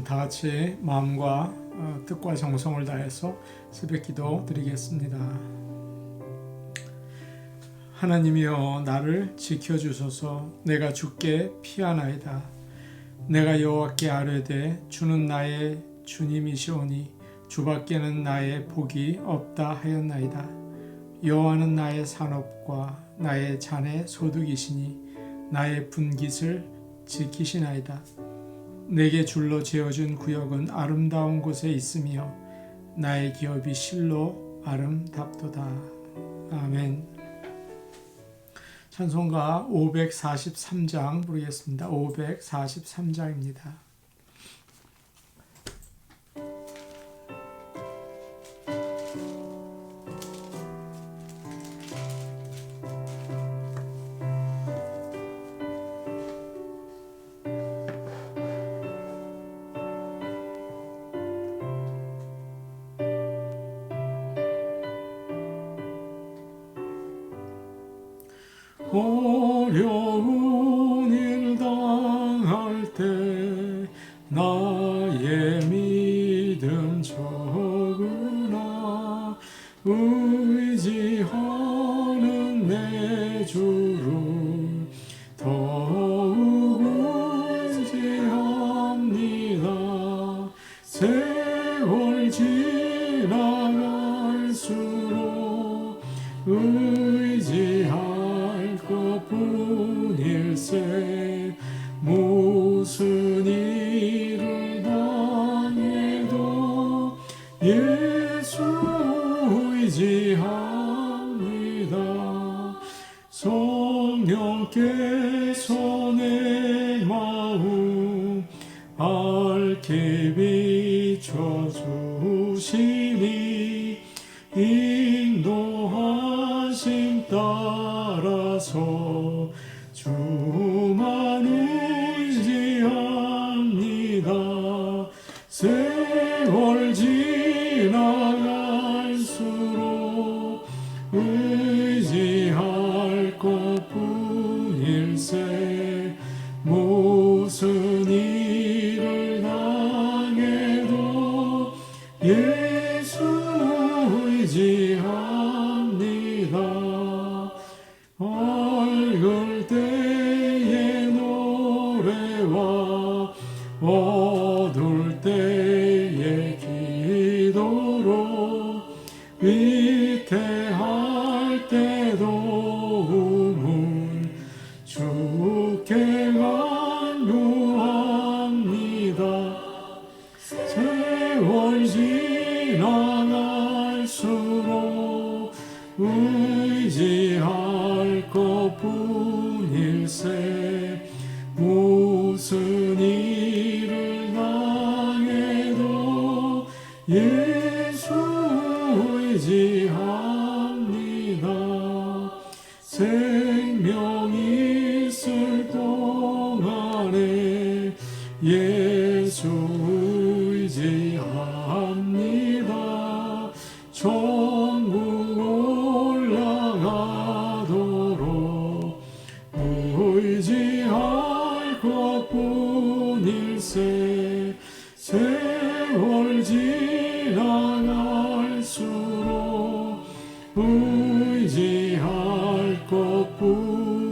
다 같이 마음과 뜻과 정성을 다해서 새벽 기도 드리겠습니다. 하나님이여, 나를 지켜주소서. 내가 주께 피하나이다. 내가 여호와께 아뢰되 주는 나의 주님이시오니 주밖에는 나의 복이 없다 하였나이다. 여호와는 나의 산업과 나의 잔의 소득이시니 나의 분깃을 지키시나이다. 내게 줄로 지어준 구역은 아름다운 곳에 있으며 나의 기업이 실로 아름답도다. 아멘. 찬송가 543장 부르겠습니다. 543장입니다. 어려운 일 당할 때 나의 믿음 적으나 의지하는 내 주를 더욱 의지합니다. 세월 지나갈수록 의지합니다. 뿐일세 무슨 일을 당해도 예수 의지합니다. 성령께서 내 마음 밝게 비춰주시니 인도하심 따라서 주만 의지합니다. 세월 지나갈수록 의지할 것뿐일세 무슨 일을 당해도 예수 의지합니다. 밝을 때의 노래와 어두울 때의 기도로 위태할 때 도움을 주께 간구합니다. 세월 지나갈수록 의지할 것뿐일세 무슨 일을 당해도 예수 의지합니다. 생명 있을 동안에 예수 의지합니다. 천국 올라가도록 의지할 것뿐일세 세월 지나갈수록 의지할 것뿐일세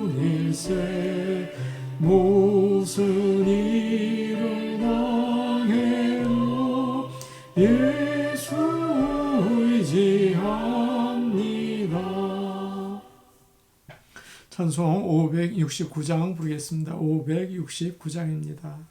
무슨 일을 당해도 예수 의지합니다. 찬송 569장 부르겠습니다. 569장입니다.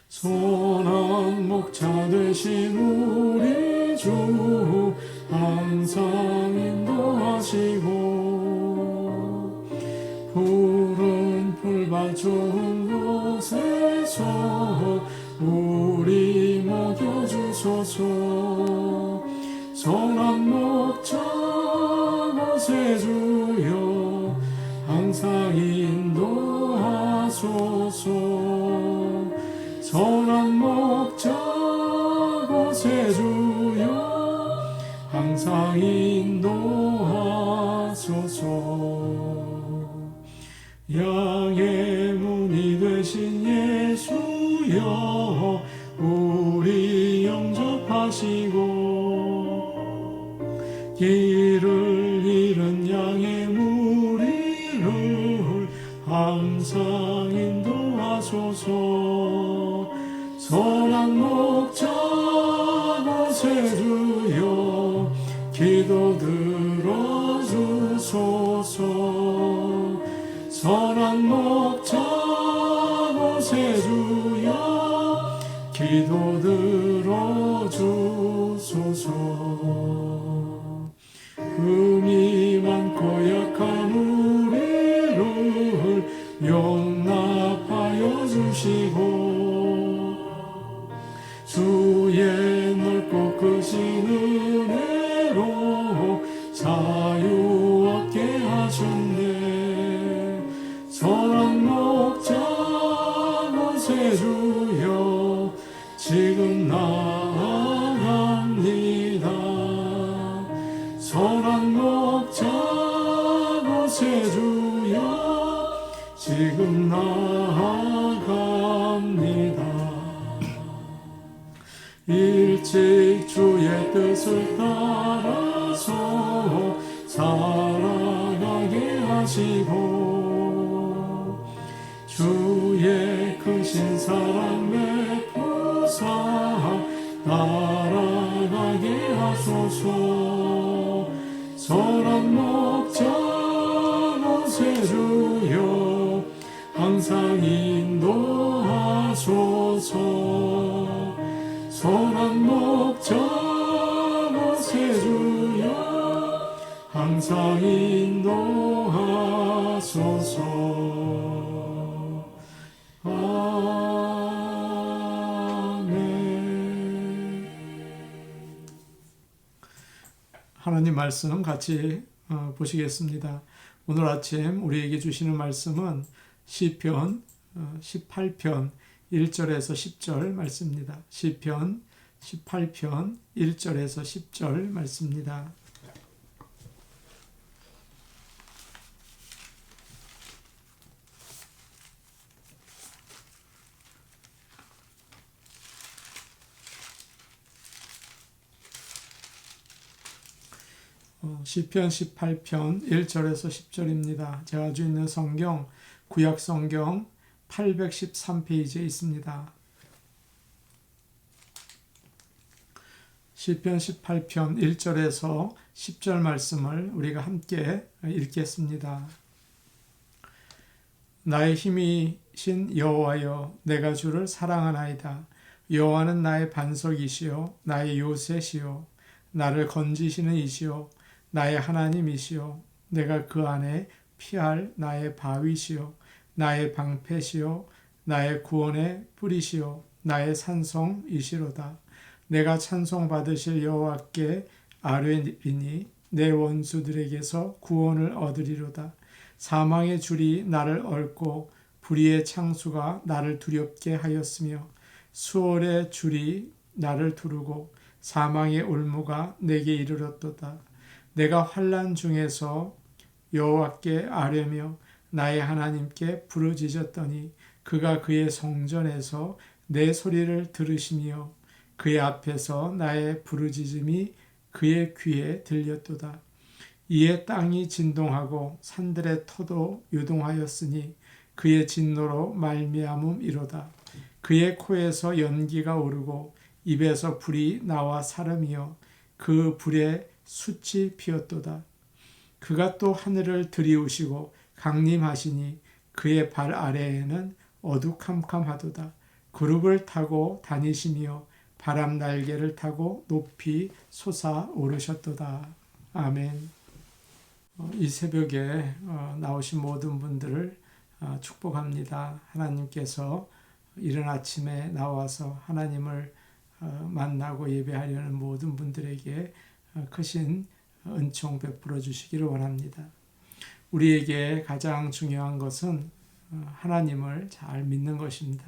선한 목자 되신 우리 주 항상 인도하시고 푸른 풀밭 좋은 곳에서 우리 먹여주소서. 선한 목자 곳에 주 주여 항상 인도하소서. 선한 목자 곳에 주여 항상 인도하소서. 양의 문이 되신 예수여 우리 영접하시고 길을 잃은 양의 무리를 항상 인도하소서. 선한 목자 곳에 주여 기도 들어주소서. 선한 목자 곳에 주여 기도 들어주소서. 흠이 많고 약한 우리를 용납하여 주시고 주의 넓고 크신 은혜로 자유 얻게 하셨네. 선한 목자 곳에 주여 지금 나아갑니다. 선한 목자 곳에 주여 지금 나아갑니다. 일찍 주의 뜻을 따라서 살아가게 하시고 주의 크신 사랑 베푸사 따라가게 하소서. 선한 목자 곳에 주여 항상 인도하소서. 선한 목자 곳에 주여 항상 인도하소서. 아멘. 하나님 말씀 같이 보시겠습니다. 오늘 아침 우리에게 주시는 말씀은 시편 18편 1절에서 10절 말씀입니다. 시편 18편 1절에서 10절 말씀입니다. 시편 18편 1절에서 10절입니다. 제가 가지고 있는 성경 구약 성경 813페이지에 있습니다. 시편 18편 1절에서 10절 말씀을 우리가 함께 읽겠습니다. 나의 힘이신 여호와여 내가 주를 사랑하나이다. 여호와는 나의 반석이시요 나의 요새시요 나를 건지시는 이시요 나의 하나님이시요 내가 그 안에 피할 나의 바위시요 나의 방패시요 나의 구원의 뿌리시요 나의 산성이시로다. 내가 찬송받으실 여호와께 아뢰리니 내 원수들에게서 구원을 얻으리로다. 사망의 줄이 나를 얽고 불의의 창수가 나를 두렵게 하였으며 수월의 줄이 나를 두르고 사망의 올무가 내게 이르렀도다. 내가 환난 중에서 여호와께 아뢰며 나의 하나님께 부르짖었더니 그가 그의 성전에서 내 소리를 들으시며 그의 앞에서 나의 부르짖음이 그의 귀에 들렸도다. 이에 땅이 진동하고 산들의 터도 요동하였으니 그의 진노로 말미암음이로다. 그의 코에서 연기가 오르고 입에서 불이 나와 사름이여 그 불에 숯이 피었도다. 그가 또 하늘을 들이우시고 강림하시니 그의 발 아래에는 어두캄캄하도다. 구름을 타고 다니시며 바람 날개를 타고 높이 솟아오르셨도다. 아멘. 이 새벽에 나오신 모든 분들을 축복합니다. 하나님께서 이른 아침에 나와서 하나님을 만나고 예배하려는 모든 분들에게 크신 은총 베풀어 주시기를 원합니다. 우리에게 가장 중요한 것은 하나님을 잘 믿는 것입니다.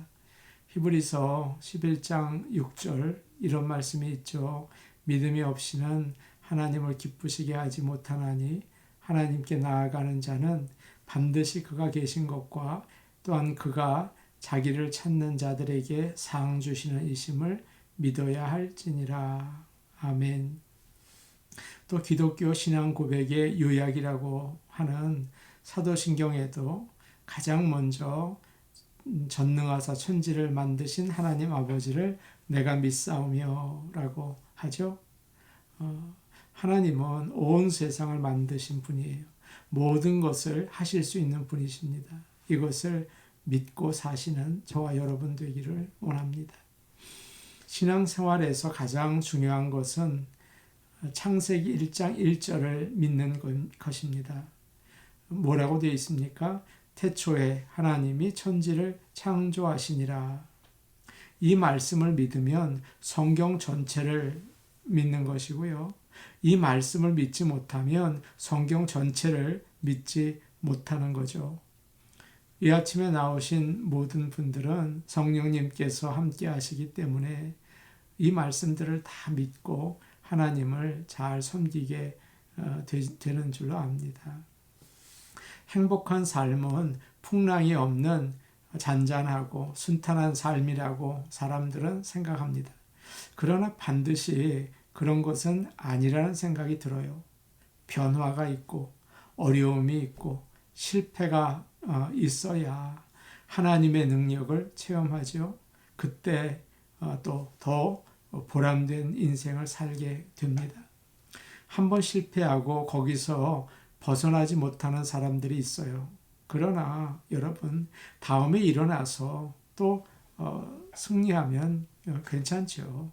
히브리서 11장 6절 이런 말씀이 있죠. 믿음이 없이는 하나님을 기쁘시게 하지 못하나니 하나님께 나아가는 자는 반드시 그가 계신 것과 또한 그가 자기를 찾는 자들에게 상 주시는 이심을 믿어야 할지니라. 아멘. 또 기독교 신앙 고백의 요약이라고 하는 사도신경에도 가장 먼저 전능하사 천지를 만드신 하나님 아버지를 내가 믿사오며 라고 하죠. 하나님은 온 세상을 만드신 분이에요. 모든 것을 하실 수 있는 분이십니다. 이것을 믿고 사시는 저와 여러분 되기를 원합니다. 신앙생활에서 가장 중요한 것은 창세기 1장 1절을 믿는 것입니다. 뭐라고 되어 있습니까? 태초에 하나님이 천지를 창조하시니라. 이 말씀을 믿으면 성경 전체를 믿는 것이고요. 이 말씀을 믿지 못하면 성경 전체를 믿지 못하는 거죠. 이 아침에 나오신 모든 분들은 성령님께서 함께 하시기 때문에 이 말씀들을 다 믿고 하나님을 잘 섬기게 되는 줄로 압니다. 행복한 삶은 풍랑이 없는 잔잔하고 순탄한 삶이라고 사람들은 생각합니다. 그러나 반드시 그런 것은 아니라는 생각이 들어요. 변화가 있고 어려움이 있고 실패가 있어야 하나님의 능력을 체험하죠. 그때 또 더 보람된 인생을 살게 됩니다. 한번 실패하고 거기서 벗어나지 못하는 사람들이 있어요. 그러나 여러분 다음에 일어나서 또 승리하면 괜찮죠.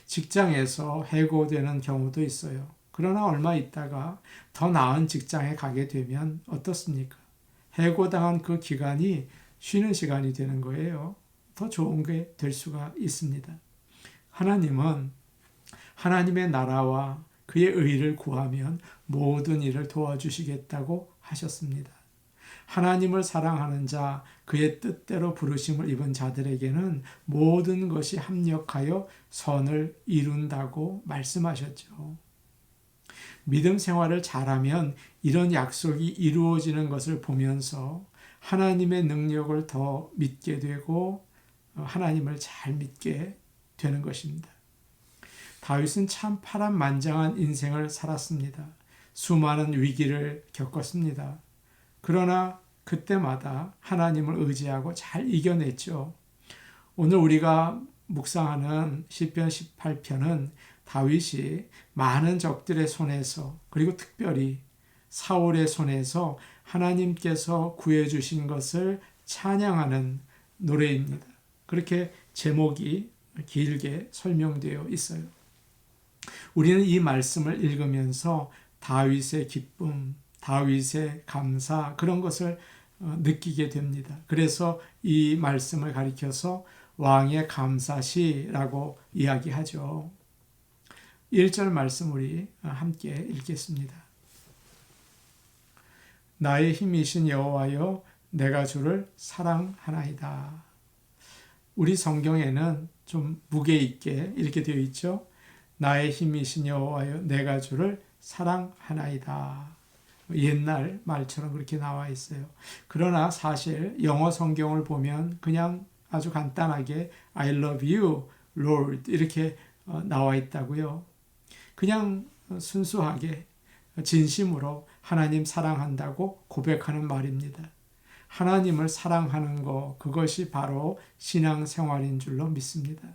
직장에서 해고되는 경우도 있어요. 그러나 얼마 있다가 더 나은 직장에 가게 되면 어떻습니까? 해고당한 그 기간이 쉬는 시간이 되는 거예요. 더 좋은 게 될 수가 있습니다. 하나님은 하나님의 나라와 그의 의를 구하면 모든 일을 도와주시겠다고 하셨습니다. 하나님을 사랑하는 자, 그의 뜻대로 부르심을 입은 자들에게는 모든 것이 합력하여 선을 이룬다고 말씀하셨죠. 믿음 생활을 잘하면 이런 약속이 이루어지는 것을 보면서 하나님의 능력을 더 믿게 되고 하나님을 잘 믿게 되는 것입니다. 다윗은 참 파란만장한 인생을 살았습니다. 수많은 위기를 겪었습니다. 그러나 그때마다 하나님을 의지하고 잘 이겨냈죠. 오늘 우리가 묵상하는 시편 18편은 다윗이 많은 적들의 손에서 그리고 특별히 사울의 손에서 하나님께서 구해주신 것을 찬양하는 노래입니다. 그렇게 제목이 길게 설명되어 있어요. 우리는 이 말씀을 읽으면서 다윗의 기쁨, 다윗의 감사 그런 것을 느끼게 됩니다. 그래서 이 말씀을 가리켜서 왕의 감사시라고 이야기하죠. 1절 말씀 우리 함께 읽겠습니다. 나의 힘이신 여호와여 내가 주를 사랑하나이다. 우리 성경에는 좀 무게 있게 이렇게 되어 있죠. 나의 힘이신 여호와여 내가 주를 사랑하나이다. 옛날 말처럼 그렇게 나와 있어요. 그러나 사실 영어 성경을 보면 그냥 아주 간단하게 I love you, Lord 이렇게 나와 있다고요. 그냥 순수하게 진심으로 하나님 사랑한다고 고백하는 말입니다. 하나님을 사랑하는 것, 그것이 바로 신앙생활인 줄로 믿습니다.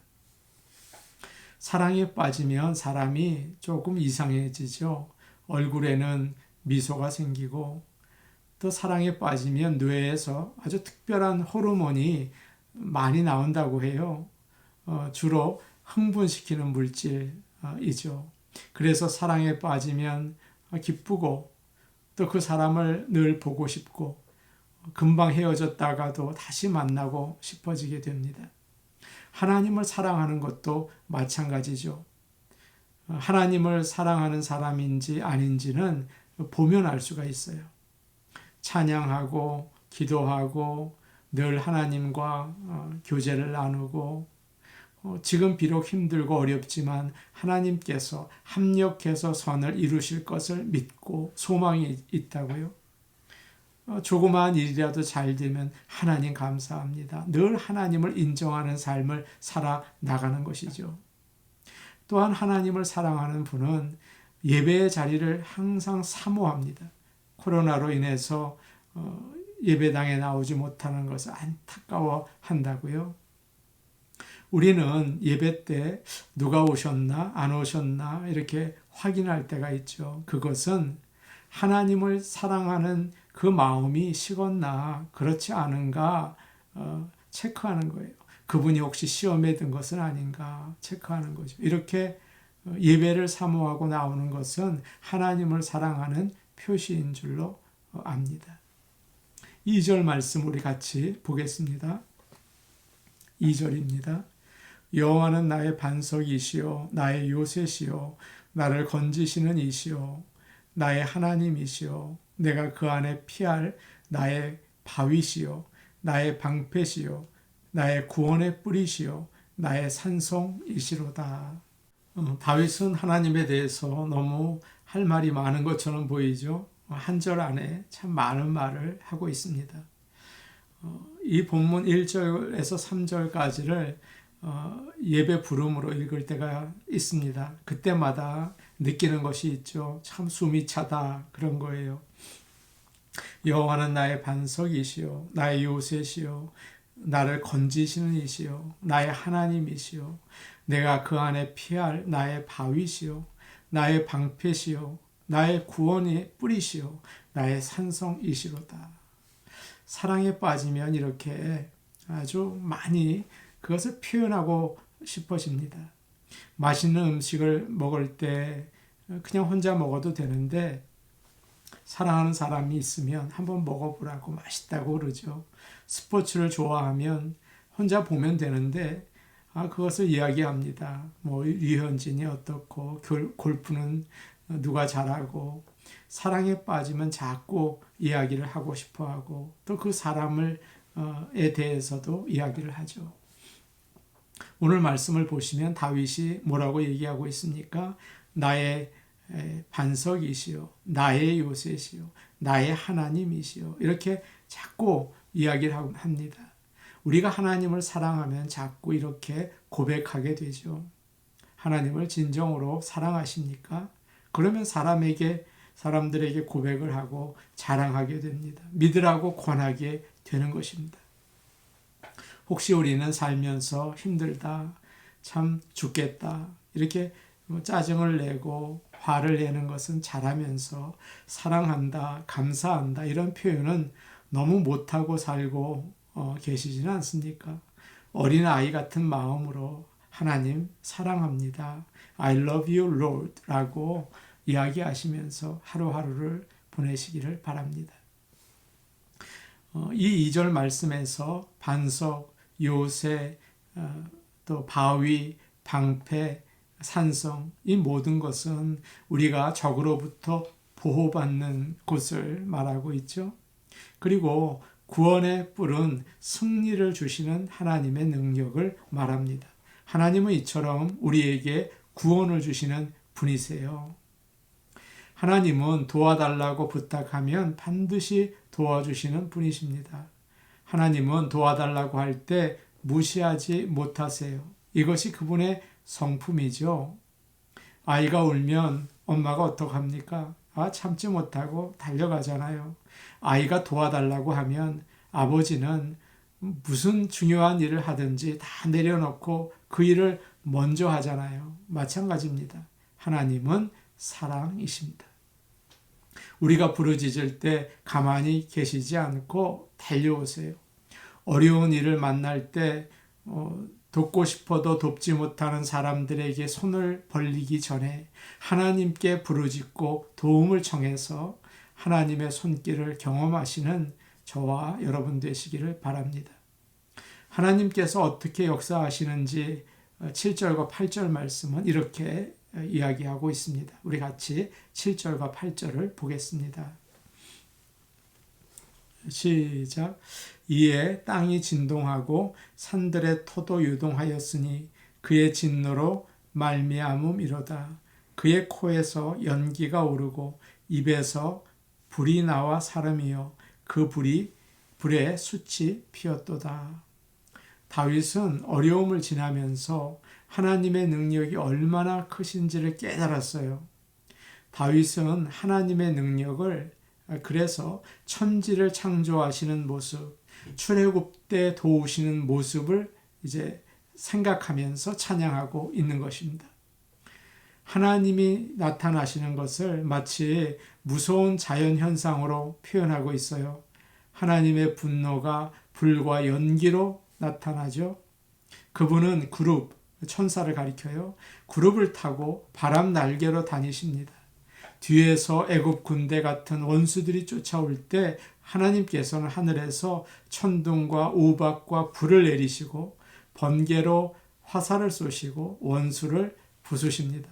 사랑에 빠지면 사람이 조금 이상해지죠. 얼굴에는 미소가 생기고 또 사랑에 빠지면 뇌에서 아주 특별한 호르몬이 많이 나온다고 해요. 주로 흥분시키는 물질이죠. 그래서 사랑에 빠지면 기쁘고 또 그 사람을 늘 보고 싶고 금방 헤어졌다가도 다시 만나고 싶어지게 됩니다. 하나님을 사랑하는 것도 마찬가지죠. 하나님을 사랑하는 사람인지 아닌지는 보면 알 수가 있어요. 찬양하고 기도하고 늘 하나님과 교제를 나누고 지금 비록 힘들고 어렵지만 하나님께서 합력해서 선을 이루실 것을 믿고 소망이 있다고요. 조그마한 일이라도 잘 되면 하나님 감사합니다. 늘 하나님을 인정하는 삶을 살아나가는 것이죠. 또한 하나님을 사랑하는 분은 예배의 자리를 항상 사모합니다. 코로나로 인해서 예배당에 나오지 못하는 것을 안타까워한다고요. 우리는 예배 때 누가 오셨나 안 오셨나 이렇게 확인할 때가 있죠. 그것은 하나님을 사랑하는 그 마음이 식었나 그렇지 않은가 체크하는 거예요. 그분이 혹시 시험에 든 것은 아닌가 체크하는 거죠. 이렇게 예배를 사모하고 나오는 것은 하나님을 사랑하는 표시인 줄로 압니다. 2절 말씀 우리 같이 보겠습니다. 2절입니다. 여호와는 나의 반석이시요 나의 요새시요 나를 건지시는 이시요 나의 하나님이시요 내가 그 안에 피할 나의 바위시요 나의 방패시요 나의 구원의 뿌리시요 나의 산성이시로다. 다윗은 하나님에 대해서 너무 할 말이 많은 것처럼 보이죠. 한 절 안에 참 많은 말을 하고 있습니다. 이 본문 1절에서 3절까지를 예배 부름으로 읽을 때가 있습니다. 그때마다 느끼는 것이 있죠. 참 숨이 차다 그런 거예요. 여호와는 나의 반석이시요 나의 요새시요 나를 건지시는 이시요 나의 하나님이시요 내가 그 안에 피할 나의 바위시요 나의 방패시요 나의 구원의 뿌리시요 나의 산성이시로다. 사랑에 빠지면 이렇게 아주 많이 그것을 표현하고 싶어집니다. 맛있는 음식을 먹을 때 그냥 혼자 먹어도 되는데 사랑하는 사람이 있으면 한번 먹어보라고 맛있다고 그러죠. 스포츠를 좋아하면 혼자 보면 되는데 그것을 이야기합니다. 뭐 류현진이 어떻고 골프는 누가 잘하고 사랑에 빠지면 자꾸 이야기를 하고 싶어하고 또 그 사람에 대해서도 이야기를 하죠. 오늘 말씀을 보시면 다윗이 뭐라고 얘기하고 있습니까? 나의 반석이시요 나의 요새시요 나의 하나님이시요 이렇게 자꾸 이야기를 합니다. 우리가 하나님을 사랑하면 자꾸 이렇게 고백하게 되죠. 하나님을 진정으로 사랑하십니까? 그러면 사람들에게 고백을 하고 자랑하게 됩니다. 믿으라고 권하게 되는 것입니다. 혹시 우리는 살면서 힘들다, 참 죽겠다 이렇게 짜증을 내고 화를 내는 것은 잘하면서 사랑한다, 감사한다 이런 표현은 너무 못하고 살고 계시지는 않습니까? 어린아이 같은 마음으로 하나님 사랑합니다. I love you Lord 라고 이야기하시면서 하루하루를 보내시기를 바랍니다. 이 2절 말씀에서 반석, 요새, 또 바위, 방패, 산성 이 모든 것은 우리가 적으로부터 보호받는 곳을 말하고 있죠. 그리고 구원의 뿔은 승리를 주시는 하나님의 능력을 말합니다. 하나님은 이처럼 우리에게 구원을 주시는 분이세요. 하나님은 도와달라고 부탁하면 반드시 도와주시는 분이십니다. 하나님은 도와달라고 할 때 무시하지 못하세요. 이것이 그분의 성품이죠. 아이가 울면 엄마가 어떡합니까? 참지 못하고 달려가잖아요. 아이가 도와달라고 하면 아버지는 무슨 중요한 일을 하든지 다 내려놓고 그 일을 먼저 하잖아요. 마찬가지입니다. 하나님은 사랑이십니다. 우리가 부르짖을 때 가만히 계시지 않고 달려오세요. 어려운 일을 만날 때 돕고 싶어도 돕지 못하는 사람들에게 손을 벌리기 전에 하나님께 부르짖고 도움을 청해서 하나님의 손길을 경험하시는 저와 여러분 되시기를 바랍니다. 하나님께서 어떻게 역사하시는지 7절과 8절 말씀은 이렇게 이야기하고 있습니다. 우리 같이 7절과 8절을 보겠습니다. 시작. 이에 땅이 진동하고 산들의 토도 유동하였으니 그의 진노로 말미암음이로다. 그의 코에서 연기가 오르고 입에서 불이 나와 사름이요 그 불에 숯이 피었도다. 다윗은 어려움을 지나면서 하나님의 능력이 얼마나 크신지를 깨달았어요. 다윗은 하나님의 능력을 그래서 천지를 창조하시는 모습, 출애굽 때 도우시는 모습을 이제 생각하면서 찬양하고 있는 것입니다. 하나님이 나타나시는 것을 마치 무서운 자연현상으로 표현하고 있어요. 하나님의 분노가 불과 연기로 나타나죠. 그분은 그룹, 천사를 가리켜요. 그룹을 타고 바람 날개로 다니십니다. 뒤에서 애굽 군대 같은 원수들이 쫓아올 때 하나님께서는 하늘에서 천둥과 우박과 불을 내리시고 번개로 화살을 쏘시고 원수를 부수십니다.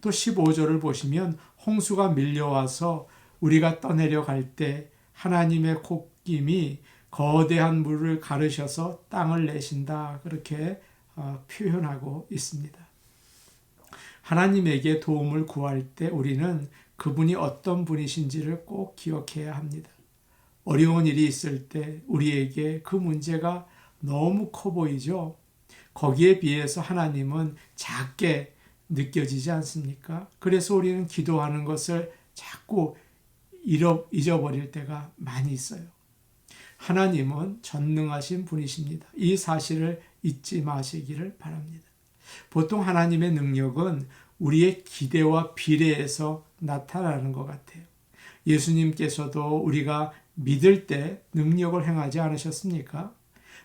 또 15절을 보시면 홍수가 밀려와서 우리가 떠내려 갈 때 하나님의 콧김이 거대한 물을 가르셔서 땅을 내신다. 그렇게 표현하고 있습니다. 하나님에게 도움을 구할 때 우리는 그분이 어떤 분이신지를 꼭 기억해야 합니다. 어려운 일이 있을 때 우리에게 그 문제가 너무 커 보이죠? 거기에 비해서 하나님은 작게 느껴지지 않습니까? 그래서 우리는 기도하는 것을 자꾸 잊어버릴 때가 많이 있어요. 하나님은 전능하신 분이십니다. 이 사실을 잊지 마시기를 바랍니다. 보통 하나님의 능력은 우리의 기대와 비례해서 나타나는 것 같아요. 예수님께서도 우리가 믿을 때 능력을 행하지 않으셨습니까?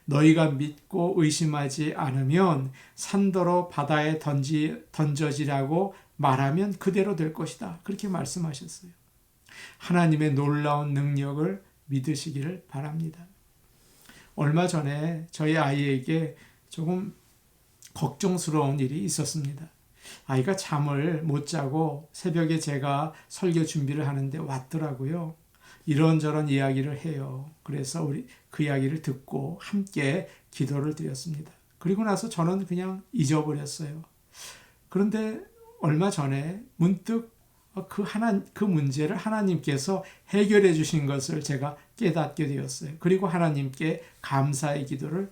너희가 믿고 의심하지 않으면 산더러 바다에 던져지라고 말하면 그대로 될 것이다. 그렇게 말씀하셨어요. 하나님의 놀라운 능력을 믿으시기를 바랍니다. 얼마 전에 저희 아이에게 조금 걱정스러운 일이 있었습니다. 아이가 잠을 못 자고 새벽에 제가 설교 준비를 하는데 왔더라고요. 이런저런 이야기를 해요. 그래서 그 이야기를 듣고 함께 기도를 드렸습니다. 그리고 나서 저는 그냥 잊어버렸어요. 그런데 얼마 전에 문득 그 문제를 하나님께서 해결해 주신 것을 제가 깨닫게 되었어요. 그리고 하나님께 감사의 기도를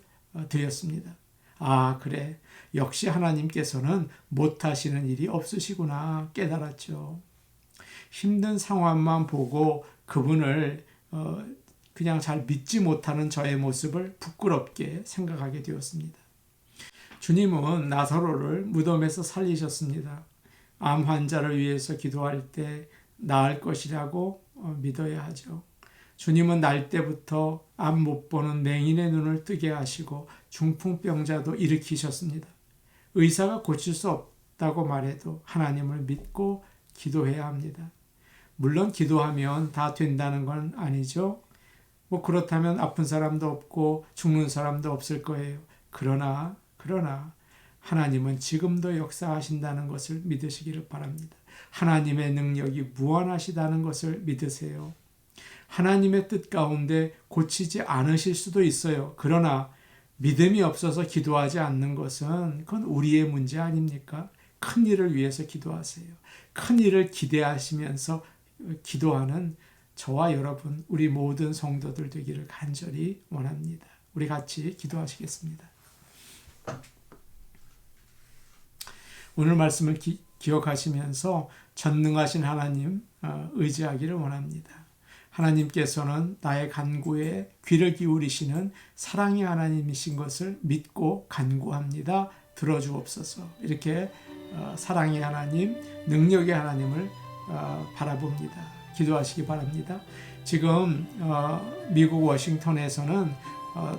드렸습니다. 아, 그래. 역시 하나님께서는 못하시는 일이 없으시구나 깨달았죠. 힘든 상황만 보고 그분을 그냥 잘 믿지 못하는 저의 모습을 부끄럽게 생각하게 되었습니다. 주님은 나사로를 무덤에서 살리셨습니다. 암 환자를 위해서 기도할 때 나을 것이라고 믿어야 하죠. 주님은 날 때부터 암 못 보는 맹인의 눈을 뜨게 하시고 중풍병자도 일으키셨습니다. 의사가 고칠 수 없다고 말해도 하나님을 믿고 기도해야 합니다. 물론 기도하면 다 된다는 건 아니죠. 그렇다면 아픈 사람도 없고 죽는 사람도 없을 거예요. 그러나 하나님은 지금도 역사하신다는 것을 믿으시기를 바랍니다. 하나님의 능력이 무한하시다는 것을 믿으세요. 하나님의 뜻 가운데 고치지 않으실 수도 있어요. 그러나 믿음이 없어서 기도하지 않는 것은 그건 우리의 문제 아닙니까? 큰 일을 위해서 기도하세요. 큰 일을 기대하시면서 기도하는 저와 여러분, 우리 모든 성도들 되기를 간절히 원합니다. 우리 같이 기도하시겠습니다. 오늘 말씀을 기억하시면서 전능하신 하나님 의지하기를 원합니다. 하나님께서는 나의 간구에 귀를 기울이시는 사랑의 하나님이신 것을 믿고 간구합니다. 들어주옵소서. 이렇게 사랑의 하나님, 능력의 하나님을 바라봅니다. 기도하시기 바랍니다. 지금 미국 워싱턴에서는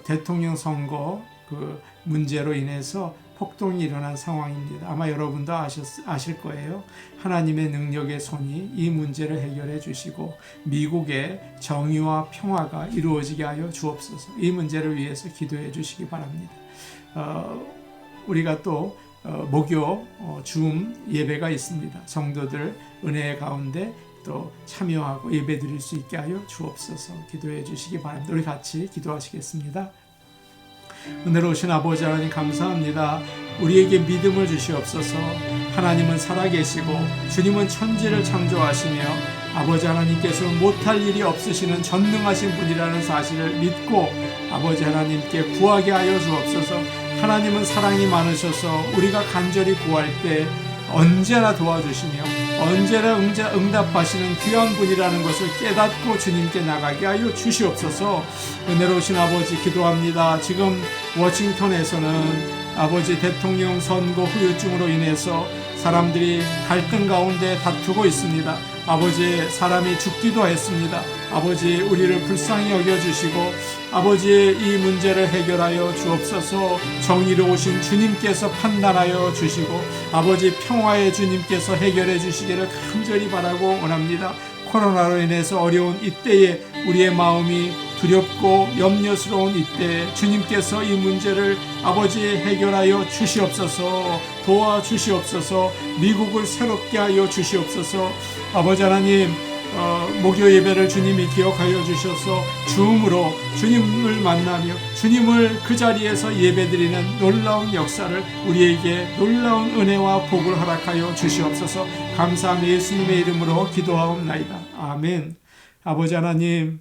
대통령 선거 그 문제로 인해서 폭동이 일어난 상황입니다. 아마 여러분도 아실 거예요. 하나님의 능력의 손이 이 문제를 해결해 주시고 미국의 정의와 평화가 이루어지게 하여 주옵소서. 이 문제를 위해서 기도해 주시기 바랍니다. 우리가 또 목요 줌 예배가 있습니다. 성도들 은혜 가운데 또 참여하고 예배드릴 수 있게 하여 주옵소서. 기도해 주시기 바랍니다. 우리 같이 기도하시겠습니다. 은혜로우신 아버지 하나님 감사합니다. 우리에게 믿음을 주시옵소서. 하나님은 살아계시고 주님은 천지를 창조하시며 아버지 하나님께서 못할 일이 없으시는 전능하신 분이라는 사실을 믿고 아버지 하나님께 구하게 하여 주옵소서. 하나님은 사랑이 많으셔서 우리가 간절히 구할 때 언제나 도와주시며 언제나 응답하시는 귀한 분이라는 것을 깨닫고 주님께 나가게 하여 주시옵소서. 은혜로우신 아버지 기도합니다. 지금 워싱턴에서는 아버지 대통령 선거 후유증으로 인해서 사람들이 갈등 가운데 다투고 있습니다. 아버지 사람이 죽기도 했습니다. 아버지 우리를 불쌍히 여겨주시고 아버지의 이 문제를 해결하여 주옵소서. 정의로우신 주님께서 판단하여 주시고 아버지 평화의 주님께서 해결해 주시기를 간절히 바라고 원합니다. 코로나로 인해서 어려운 이때에 우리의 마음이 두렵고 염려스러운 이때 주님께서 이 문제를 아버지 해결하여 주시옵소서. 도와주시옵소서. 미국을 새롭게 하여 주시옵소서. 아버지 하나님 목요 예배를 주님이 기억하여 주셔서 줌으로 주님을 만나며 주님을 그 자리에서 예배드리는 놀라운 역사를 우리에게 놀라운 은혜와 복을 허락하여 주시옵소서. 감사하며 예수님의 이름으로 기도하옵나이다. 아멘. 아버지 하나님,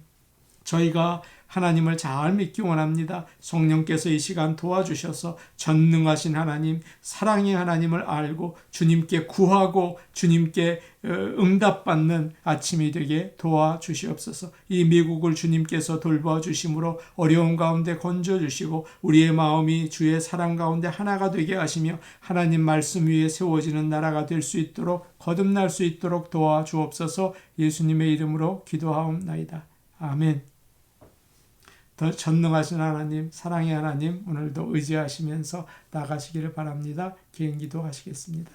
저희가 하나님을 잘 믿기 원합니다. 성령께서 이 시간 도와주셔서 전능하신 하나님, 사랑의 하나님을 알고 주님께 구하고 주님께 응답받는 아침이 되게 도와주시옵소서. 이 미국을 주님께서 돌봐주심으로 어려운 가운데 건져주시고 우리의 마음이 주의 사랑 가운데 하나가 되게 하시며 하나님 말씀 위에 세워지는 나라가 될 수 있도록 거듭날 수 있도록 도와주옵소서. 예수님의 이름으로 기도하옵나이다. 아멘. 더 전능하신 하나님, 사랑의 하나님, 오늘도 의지하시면서 나가시기를 바랍니다. 개인기도 하시겠습니다.